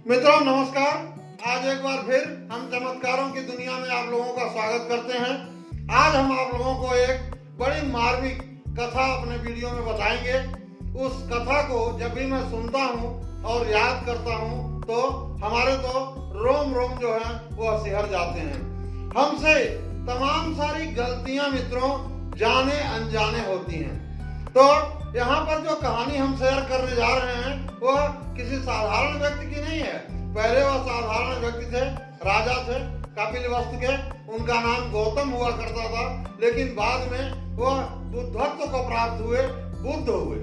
मित्रों नमस्कार। आज एक बार फिर हम चमत्कारों की दुनिया में आप लोगों का स्वागत करते हैं। आज हम आप लोगों को एक बड़ी मार्मिक कथा अपने वीडियो में बताएंगे। उस कथा को जब भी मैं सुनता हूँ और याद करता हूँ तो हमारे तो रोम रोम जो है वो सिहर जाते हैं। हमसे तमाम सारी गलतियां मित्रों जाने अनजाने होती हैं। तो यहाँ पर जो कहानी हम शेयर करने जा रहे हैं वह किसी साधारण व्यक्ति की नहीं है। पहले वह साधारण व्यक्ति थे, राजा थे कपिलवस्तु के। उनका नाम गौतम हुआ करता था, लेकिन बाद में वह बुद्धत्व को प्राप्त हुए, बुद्ध हुए।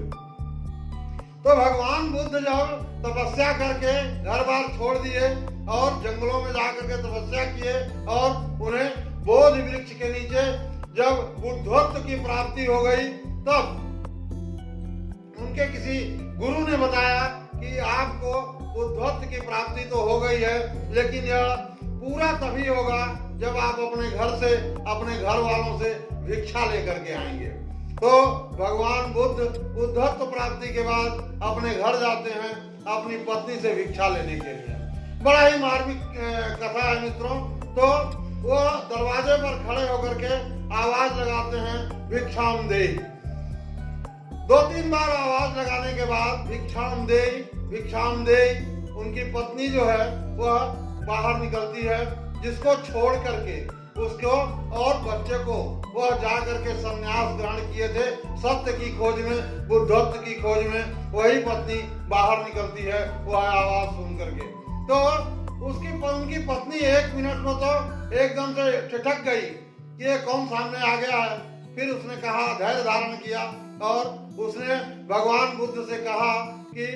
तो भगवान बुद्ध जब तपस्या करके घर बार छोड़ दिए और जंगलों में जाकर के तपस्या किए और उन्हें बोधि वृक्ष के नीचे जब बुद्धत्व की प्राप्ति हो गई, तब उनके किसी गुरु ने बताया कि आपको बुद्धत्व की प्राप्ति तो हो गई है, लेकिन यह पूरा तभी होगा जब आप अपने घर से, अपने घर वालों से भिक्षा लेकर के आएंगे। तो भगवान बुद्ध बुद्धत्व प्राप्ति के बाद अपने घर जाते हैं अपनी पत्नी से भिक्षा लेने के लिए। बड़ा ही मार्मिक कथा है मित्रों। तो वो दरवाजे पर खड़े होकर के आवाज लगाते हैं भिक्षाम देहि। 2-3 बार आवाज लगाने के बाद भिक्षाम देहि, भिक्षाम देहि, उनकी पत्नी जो है वह बाहर निकलती है, जिसको छोड़ करके उसको और बच्चे को वह जा करके संन्यास ग्रहण किए थे सत्य की खोज में, बुद्धत्व की खोज में। वही पत्नी बाहर निकलती है वह आवाज सुन करके। तो उनकी पत्नी 1 मिनट में तो एकदम से ठिठक गई कि ये कौन सामने आ गया है। फिर उसने कहा, धैर्य धारण किया और उसने भगवान बुद्ध से कहा कि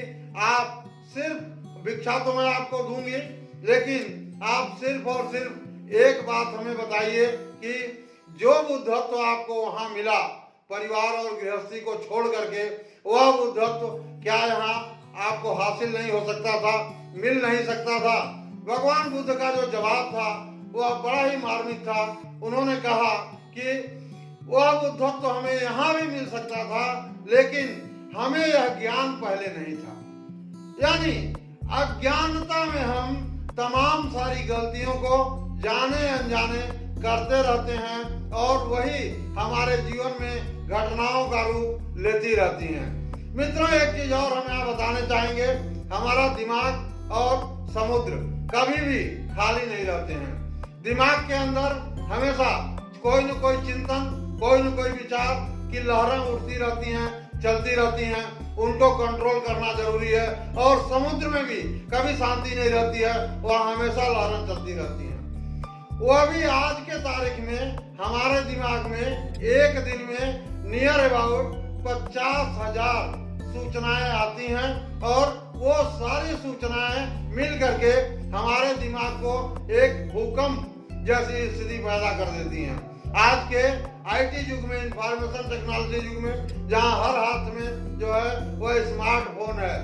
आप सिर्फ भिक्षा तो मैं आपको दूंगी, लेकिन आप सिर्फ और सिर्फ एक बात हमें बताइए कि जो बुद्धत्व आपको वहां मिला परिवार और गृहस्थी को छोड़ करके, वह बुद्धत्व क्या यहाँ आपको हासिल नहीं हो सकता था, मिल नहीं सकता था? भगवान बुद्ध का जो जवाब था वह बड़ा ही मार्मिक था। उन्होंने कहा कि वह बुद्धत्व तो हमें यहाँ भी मिल सकता था, लेकिन हमें यह ज्ञान पहले नहीं था। यानी अज्ञानता में हम तमाम सारी गलतियों को जाने अनजाने करते रहते हैं और वही हमारे जीवन में घटनाओं का रूप लेती रहती हैं। मित्रों एक चीज और हम यहाँ बताने चाहेंगे, हमारा दिमाग और समुद्र कभी भी खाली नहीं रहते हैं। दिमाग के अंदर हमेशा कोई न कोई चिंतन, कोई न कोई विचार की लहरें उठती रहती हैं, चलती रहती हैं। उनको कंट्रोल करना जरूरी है। और समुद्र में भी कभी शांति नहीं रहती है, वह हमेशा लहरें चलती रहती हैं। वह भी आज के तारीख में हमारे दिमाग में एक दिन में नियर अबाउट 50,000 सूचनाएं आती हैं और वो सारी सूचनाएं मिल करके हमारे दिमाग को एक भूकंप जैसी स्थिति पैदा कर देती हैं। आज के आईटी युग में, इंफॉर्मेशन टेक्नोलॉजी युग में, जहां हर हाथ में जो है वह स्मार्टफोन है।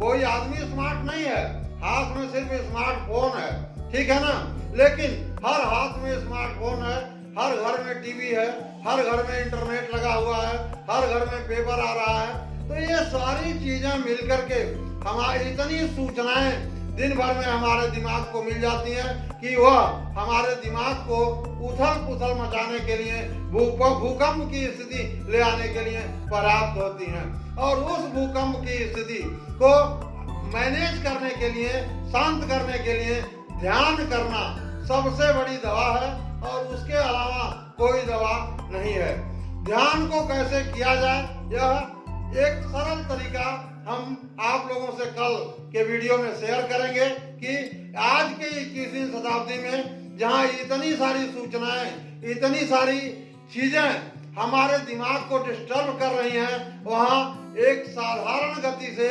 कोई आदमी स्मार्ट नहीं है, हाथ में सिर्फ स्मार्टफोन है, ठीक है ना? लेकिन हर हाथ में स्मार्टफोन है, हर घर में टीवी है, हर घर में इंटरनेट लगा हुआ है, हर घर में पेपर आ रहा है। तो ये सारी चीजें मिलकर के हमारी इतनी सूचनाएं दिन भर में हमारे दिमाग को मिल जाती हैं कि वह हमारे दिमाग को उथल पुथल मचाने के लिए, भूकंप की स्थिति ले आने के लिए पर्याप्त होती हैं। और उस भूकंप की स्थिति को मैनेज करने के लिए, शांत करने के लिए ध्यान करना सबसे बड़ी दवा है और उसके अलावा कोई दवा नहीं है। ध्यान को कैसे किया जाए, यह एक सरल तरीका हम आप लोगों से कल के वीडियो में शेयर करेंगे कि आज के 21वीं शताब्दी में जहां इतनी सारी सूचनाएं, इतनी सारी चीजें हमारे दिमाग को डिस्टर्ब कर रही हैं, वहां एक साधारण गति से,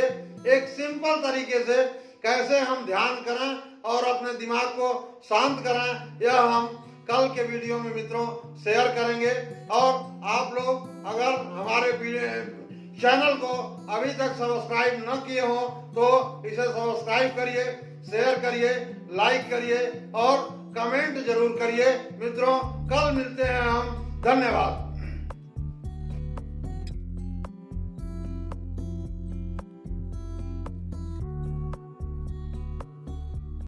एक सिंपल तरीके से कैसे हम ध्यान करें और अपने दिमाग को शांत करें, यह हम कल के वीडियो में मित्रों शेयर करेंगे। और आप लोग अगर हमारे चैनल को अभी तक सब्सक्राइब न किए हो तो इसे सब्सक्राइब करिए, शेयर करिए, लाइक करिए और कमेंट जरूर करिए। मित्रों कल मिलते हैं हम। धन्यवाद।